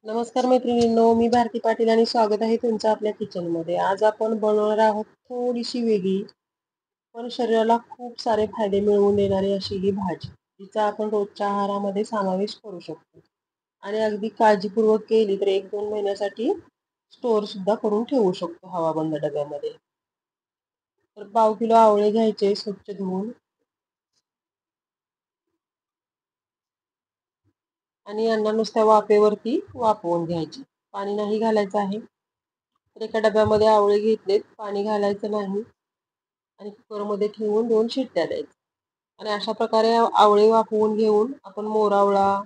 नमस्कार मैत्रिणींनो, मी भारती पाटील आणि स्वागत आहे तुमचं आपल्या किचनमध्ये. आज आपण बनवणार आहोत थोडीशी वेगळी पण शरीराला खूप सारे फायदे मिळवून देणारी अशी ही भाजी, जिचा आपण रोजच्या आहारामध्ये समावेश करू शकतो आणि अगदी काळजीपूर्वक केली तर 1-2 महिन्यासाठी स्टोअर सुद्धा करून ठेवू शकतो हवाबंद डब्यामध्ये. तर पाव किलो आवळे घ्यायचे स्वच्छ धुवून आणि यांना नुसत्या वाफेवरती वाफवून घ्यायचे. पाणी नाही घालायचं आहे. तर एका डब्यामध्ये आवळे घेतलेत, पाणी घालायचं नाही आणि कुकरमध्ये ठेवून 2 शिट्ट्या द्यायच्या. आणि अशा प्रकारे आवळे वाफवून घेऊन आपण मोरावळा,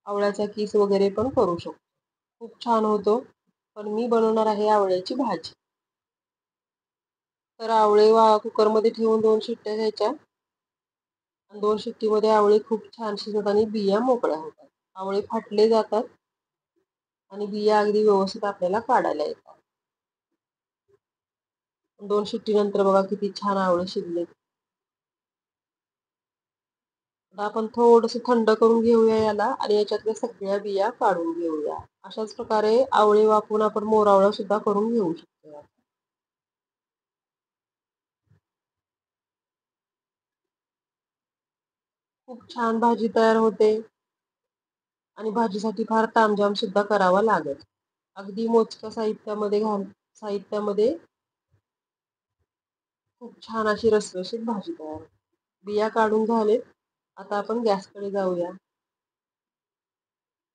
आवळ्याचा किस वगैरे पण करू शकतो. खूप छान होतो. पण मी बनवणार आहे आवळ्याची भाजी. तर आवळे कुकरमध्ये ठेवून 2 शिट्ट्या घ्यायच्या आणि 2 शिट्टीमध्ये आवळे खूप छान शिजतात आणि बिया मोकळ्या होतात. आवळे फाटले जातात आणि बिया अगदी व्यवस्थित आपल्याला काढायला येतात. 2 शिट्टीनंतर बघा किती छान आवळे शिजले. आता आपण थोडंसं थंड करून घेऊया याला आणि याच्यातल्या सगळ्या बिया काढून घेऊया. अशाच प्रकारे आवळे वाफवून आपण मोरावळा सुद्धा करून घेऊ शकतो. खूप छान भाजी तयार होते आणि भाजीसाठी फार तामझाम सुद्धा करावा लागत. अगदी मोजक्या साहित्यामध्ये खूप छान अशी रसरशीत भाजी तयार होते. बिया काढून झालेत. आता आपण गॅसकडे जाऊया.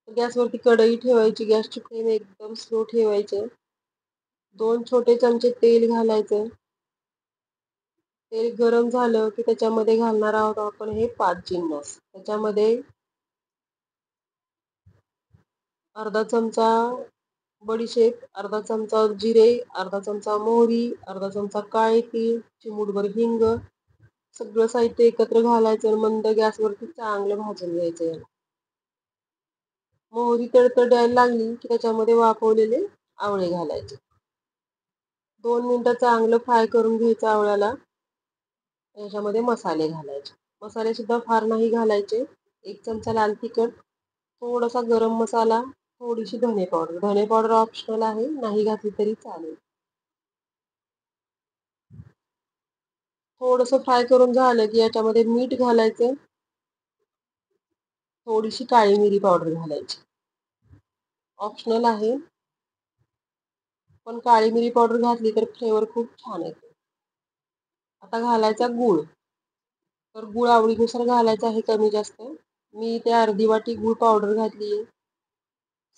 गॅसवरती कढई ठेवायची. गॅसची फ्लेम एकदम स्लो ठेवायचे. 2 छोटे चमचे तेल घालायचे. तेल गरम झालं की त्याच्यामध्ये घालणार आहोत आपण हे 5 जिन्नस. त्याच्यामध्ये अर्धा चमचा बडीशेप, अर्धा चमचा जिरे, अर्धा चमचा मोहरी, अर्धा चमचा काळे तीळ, चिमूटभर हिंग, सगळं साहित्य एकत्र घालायचं आणि मंद गॅसवरती चांगलं भाजून घ्यायचं याला. मोहरी तडतड द्यायला लागली की त्याच्यामध्ये वाफवलेले आवळे घालायचे. 2 मिनिटं चांगलं फ्राय करून घ्यायचं आवळ्याला. याच्यामध्ये मसाले घालायचे. मसाले सुद्धा फार नाही घालायचे. 1 चमचा लाल तिखट, थोडासा गरम मसाला, थोडीशी धने पावडर. धने पावडर ऑप्शनल आहे, नाही घातली तरी चालेल. थोडंसं फ्राय करून झालं की याच्यामध्ये मीठ घालायचं. थोडीशी काळी मिरी पावडर घालायची. ऑप्शनल आहे. पण काळी मिरी पावडर घातली तर फ्लेवर खूप छान येतो. आता घालायचा गूळ. तर गूळ आवडीनुसार घालायचा आहे कमी जास्त. मी इथे अर्धी वाटी गूळ पावडर घातली आहे.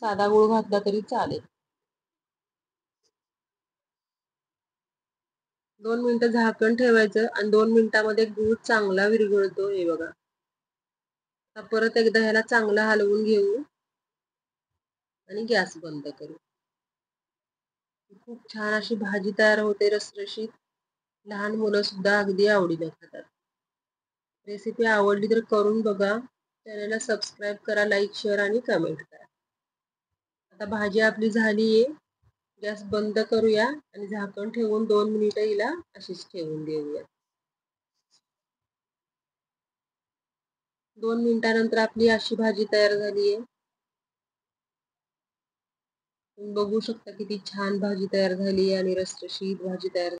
साधा गूळ घातला तरी चालेल. 2 मिनिटं झाकण ठेवायचं आणि 2 मिनिटामध्ये गूळ चांगला विरघळतो हे बघा. आता परत एकदा ह्याला चांगलं हलवून घेऊ आणि गॅस बंद करू. खूप छान अशी भाजी तयार होते रसरशीत. लहान मुलं सुद्धा अगदी आवडीने खातात. रेसिपी आवडली तर करून बघा. चॅनलला सबस्क्राईब करा, लाईक, शेअर आणि कमेंट करा. आता भाजी आपली झालीये. गॅस बंद करूया आणि झाकण ठेवून 2 मिनिटं हिला अशीच ठेवून देऊया. 2 मिनिटानंतर आपली अशी भाजी तयार झालीये. तुम्ही बघू शकता किती छान भाजी तयार झाली आणि रसरशीत भाजी तयार